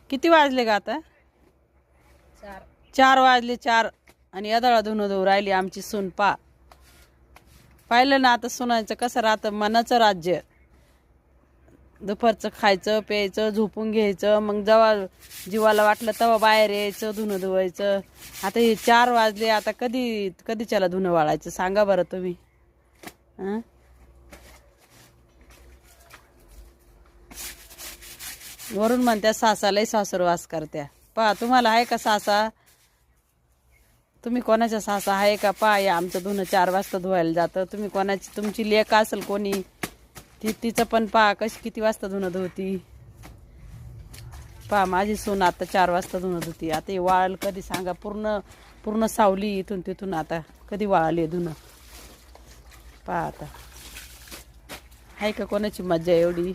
किती वाजले का आता? 4 वाजले 4 आणि अदळा धुणं धुवू राहिली आमची सून पा. पाहिलं ना आता सुनांचं कसं राहतं, मनाचं राज्य. दुपारचं खायचं प्यायचं झोपून घ्यायचं, मग जेव्हा जीवाला वाटलं तेव्हा बाहेर यायचं धुणं धुवायचं. आता हे 4 वाजले, आता कधीच्याला धुणं वाळायचं सांगा बरं तुम्ही. हं? वरून म्हणत्या सासालाही सासरवास करत्या. पहा तुम्हाला आहे का सासा? तुम्ही कोणाच्या सासा आहे का? पहा या आमचं धुणं 4 वाजता धुवायला जातं. तुम्ही कोणाची तुमची लेक असेल कोणी तिचं पण पहा कशी किती वाजता धुणं धुवती. पहा माझी सून आता 4 वाजता धुणं धुती. आता हे वाळलं कधी सांगा? पूर्ण सावली इथून तिथून आता कधी वाळाली धुणं. पहा आता आहे का कोणाची मज्जा एवढी?